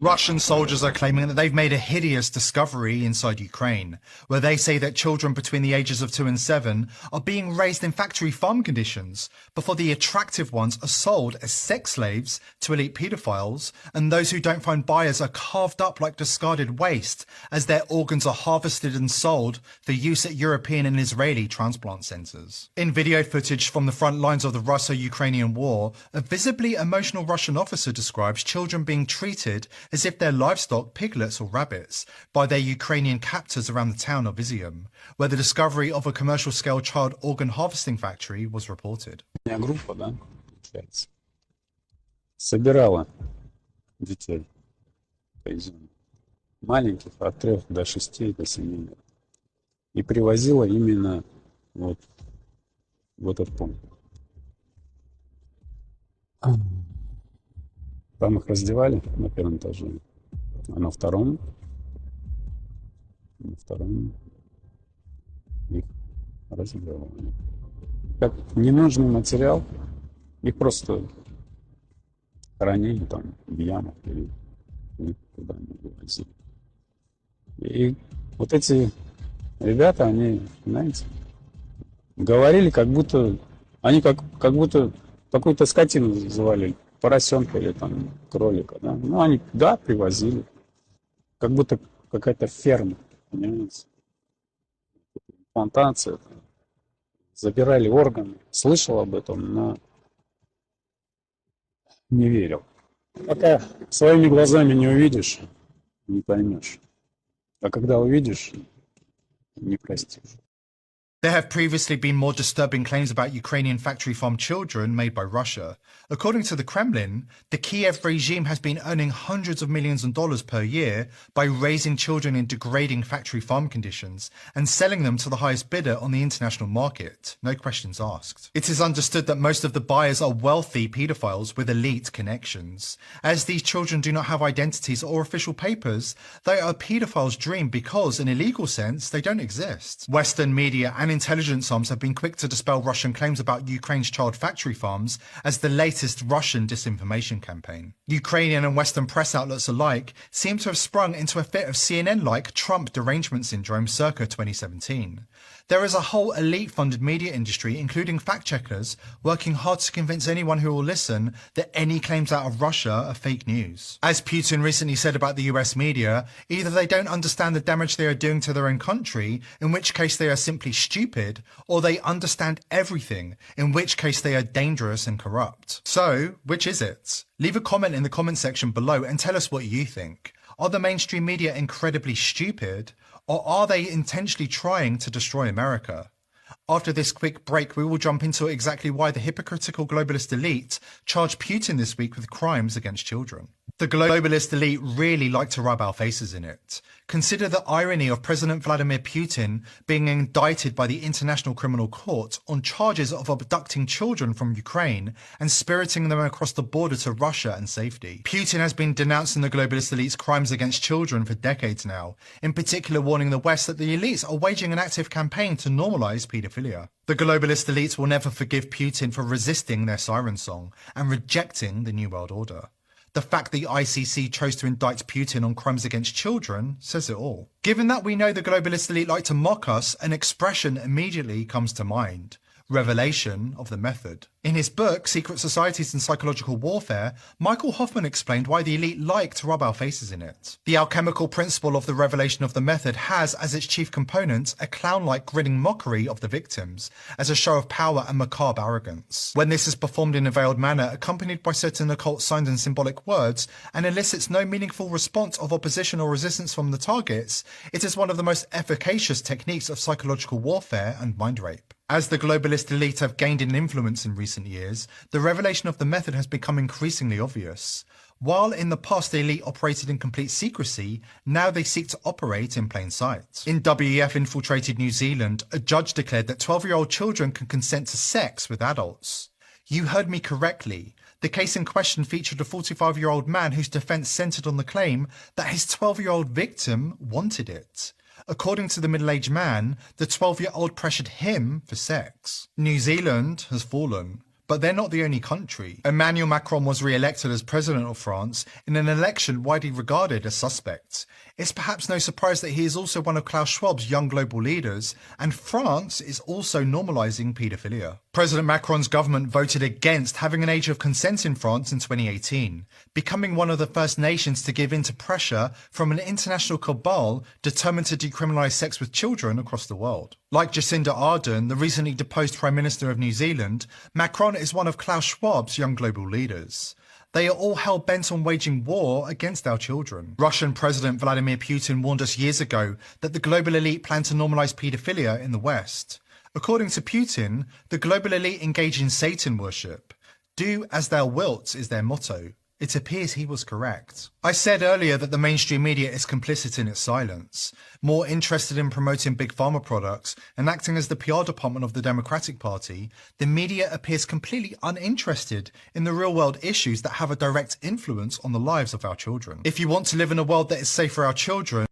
Russian soldiers are claiming that they've made a hideous discovery inside Ukraine, where they say that children between the ages of 2 and 7 are being raised in factory farm conditions before the attractive ones are sold as sex slaves to elite paedophiles, and those who don't find buyers are carved up like discarded waste as their organs are harvested and sold for use at European and Israeli transplant centres. In video footage from the front lines of the Russo-Ukrainian war, a visibly emotional Russian officer describes children being treated as if they're livestock, piglets or rabbits, by their Ukrainian captors around the town of Izium, where the discovery of a commercial-scale child organ harvesting factory was reported. Группа, да, получается, собирала детей по Изюму, маленьких от 3 до 6 до 7 лет, и привозила именно вот в этот пункт. Там их раздевали на первом этаже, а на втором их разделывали. Как ненужный материал, их просто хранили там в ямах или куда-нибудь вывозили. И вот эти ребята, они, знаете, говорили, как будто они как будто какую-то скотину завалили. Поросенка или там кролика, да? Ну, они, да, привозили. Как будто какая-то ферма, понимаете? Плантация. Забирали органы. Слышал об этом, но не верил. Пока своими глазами не увидишь, не поймешь. А когда увидишь, не простишь. There have previously been more disturbing claims about Ukrainian factory farm children made by Russia. According to the Kremlin, the Kiev regime has been earning hundreds of millions of dollars per year by raising children in degrading factory farm conditions and selling them to the highest bidder on the international market. No questions asked. It is understood that most of the buyers are wealthy paedophiles with elite connections. As these children do not have identities or official papers, they are a paedophile's dream because, in a legal sense, they don't exist. Western media and intelligence arms have been quick to dispel Russian claims about Ukraine's child factory farms as the latest Russian disinformation campaign. Ukrainian and Western press outlets alike seem to have sprung into a fit of CNN-like Trump derangement syndrome circa 2017. There is a whole elite-funded media industry, including fact-checkers, working hard to convince anyone who will listen that any claims out of Russia are fake news. As Putin recently said about the US media, either they don't understand the damage they are doing to their own country, in which case they are simply stupid, or they understand everything, in which case they are dangerous and corrupt. So, which is it? Leave a comment in the comment section below and tell us what you think. Are the mainstream media incredibly stupid, or are they intentionally trying to destroy America? After this quick break, we will jump into exactly why the hypocritical globalist elite charged Putin this week with crimes against children. The globalist elite really like to rub our faces in it. Consider the irony of President Vladimir Putin being indicted by the International Criminal Court on charges of abducting children from Ukraine and spiriting them across the border to Russia and safety. Putin has been denouncing the globalist elite's crimes against children for decades now, in particular warning the West that the elites are waging an active campaign to normalize paedophilia. The globalist elites will never forgive Putin for resisting their siren song and rejecting the New World Order. The fact the ICC chose to indict Putin on crimes against children says it all. Given that we know the globalist elite like to mock us, an expression immediately comes to mind: revelation of the method. In his book, Secret Societies and Psychological Warfare, Michael Hoffman explained why the elite like to rub our faces in it. The alchemical principle of the revelation of the method has as its chief component a clown-like grinning mockery of the victims, as a show of power and macabre arrogance. When this is performed in a veiled manner, accompanied by certain occult signs and symbolic words, and elicits no meaningful response of opposition or resistance from the targets, it is one of the most efficacious techniques of psychological warfare and mind rape. As the globalist elite have gained in influence in recent years, the revelation of the method has become increasingly obvious. While in the past the elite operated in complete secrecy, now they seek to operate in plain sight. In WEF-infiltrated New Zealand, a judge declared that 12-year-old children can consent to sex with adults. You heard me correctly. The case in question featured a 45-year-old man whose defense centered on the claim that his 12-year-old victim wanted it. According to the middle-aged man, the 12-year-old pressured him for sex. New Zealand has fallen, But they're not the only country. Emmanuel Macron was re-elected as president of France in an election widely regarded as suspect. It's perhaps no surprise that he is also one of Klaus Schwab's young global leaders, and France is also normalizing paedophilia. President Macron's government voted against having an age of consent in France in 2018, becoming one of the first nations to give in to pressure from an international cabal determined to decriminalise sex with children across the world. Like Jacinda Ardern, the recently deposed Prime Minister of New Zealand, Macron is one of Klaus Schwab's young global leaders. They are all hell-bent on waging war against our children. Russian President Vladimir Putin warned us years ago that the global elite plan to normalise paedophilia in the West. According to Putin, the global elite engage in Satan worship. Do as thou wilt is their motto. It appears he was correct. I said earlier that the mainstream media is complicit in its silence, more interested in promoting big pharma products and acting as the PR department of the Democratic Party. The media appears completely uninterested in the real-world issues that have a direct influence on the lives of our children. If you want to live in a world that is safe for our children,